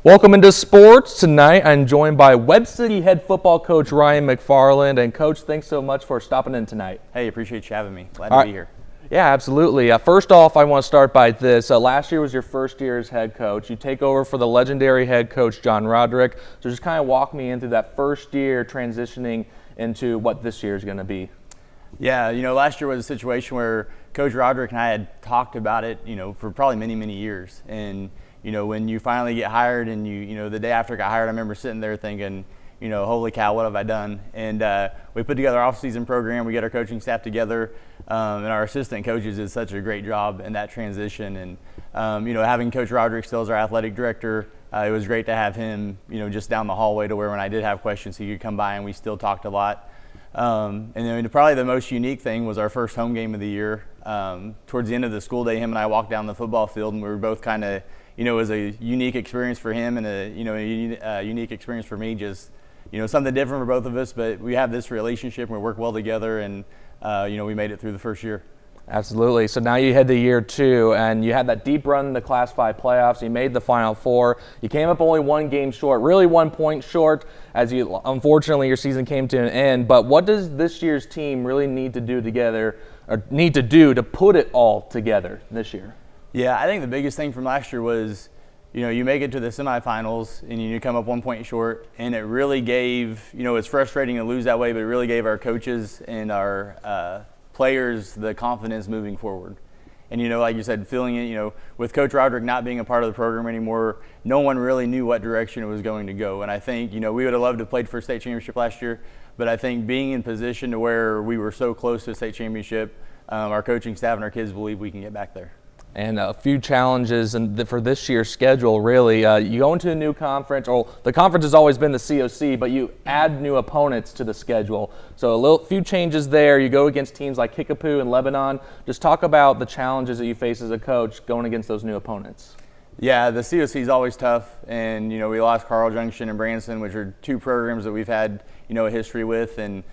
Welcome into sports. Tonight I'm joined by Webb City head football coach Ryan McFarland. And coach, thanks so much for stopping in tonight. Hey, appreciate you having me. Glad to be here. Yeah, absolutely. First off, I want to start by this. Last year was your first year as head coach. You take over for the legendary head coach John Roderick. So just kind of walk me into that first year transitioning into what this year is going to be. Yeah, last year was a situation where Coach Roderick and I had talked about it, for probably many, many years. And when you finally get hired and the day after I got hired, I remember sitting there thinking, holy cow, what have I done? And we put together our off-season program. We get our coaching staff together, and our assistant coaches did such a great job in that transition. And, having Coach Roderick still as our athletic director, it was great to have him, just down the hallway to where when I did have questions, he could come by and we still talked a lot. And then probably the most unique thing was our first home game of the year. Towards the end of the school day, him and I walked down the football field, and we were both kind of, it was a unique experience for him and a unique experience for me. Just, something different for both of us, but we have this relationship and we work well together, and we made it through the first year. Absolutely. So now you head to year two, and you had that deep run in the Class 5 playoffs. You made the Final Four. You came up only 1 game short, really 1 point short, as unfortunately your season came to an end. But what does this year's team really need to do to put it all together this year? Yeah, I think the biggest thing from last year was, you make it to the semifinals and you come up 1 point short, and it really gave, it's frustrating to lose that way, but it really gave our coaches and our players the confidence moving forward. And, like you said, feeling it, with Coach Roderick not being a part of the program anymore, no one really knew what direction it was going to go. And I think, we would have loved to have played for a state championship last year, but I think being in position to where we were so close to a state championship, our coaching staff and our kids believe we can get back there. And a few changes for this year's schedule, really. You go into a new conference, or the conference has always been the COC, but you add new opponents to the schedule. So few changes there. You go against teams like Kickapoo and Lebanon. Just talk about the challenges that you face as a coach going against those new opponents. Yeah, the COC is always tough, and we lost Carl Junction and Branson, which are 2 programs that we've had a history with, and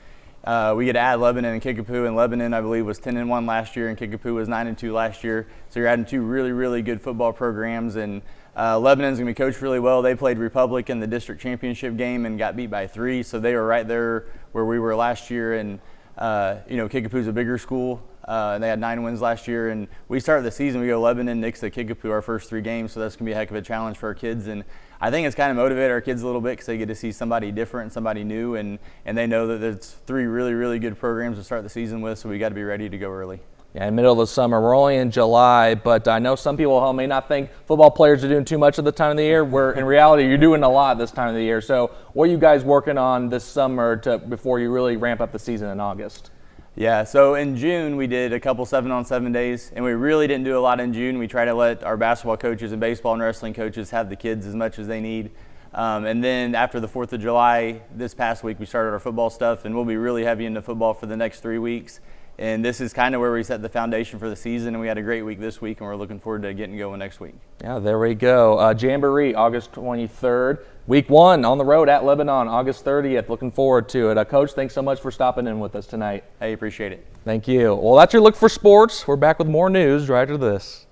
we get to add Lebanon and Kickapoo, and Lebanon, I believe, was 10-1 last year, and Kickapoo was 9-2 last year. So you're adding 2 really, really good football programs, and Lebanon's going to be coached really well. They played Republic in the district championship game and got beat by 3, so they were right there where we were last year. And Kickapoo's a bigger school, and they had 9 wins last year. And we started the season, we go Lebanon, Nix, Kickapoo our first 3 games, so that's going to be a heck of a challenge for our kids. And I think it's kind of motivated our kids a little bit because they get to see somebody different, somebody new, and they know that there's 3 really, really good programs to start the season with, so we got to be ready to go early. Yeah, in the middle of the summer. We're only in July, but I know some people at home may not think football players are doing too much at the time of the year, where in reality you're doing a lot this time of the year. So what are you guys working on this summer before you really ramp up the season in August? Yeah, so in June we did a couple 7-on-7 days, and we really didn't do a lot in June. We try to let our basketball coaches and baseball and wrestling coaches have the kids as much as they need. And then after the 4th of July, this past week, we started our football stuff, and we'll be really heavy into football for the next 3 weeks. And this is kind of where we set the foundation for the season, and we had a great week this week, and we're looking forward to getting going next week. Yeah, there we go. Jamboree, August 23rd. Week 1 on the road at Lebanon, August 30th. Looking forward to it. Coach, thanks so much for stopping in with us tonight. Hey, appreciate it. Thank you. Well, that's your look for sports. We're back with more news right after this.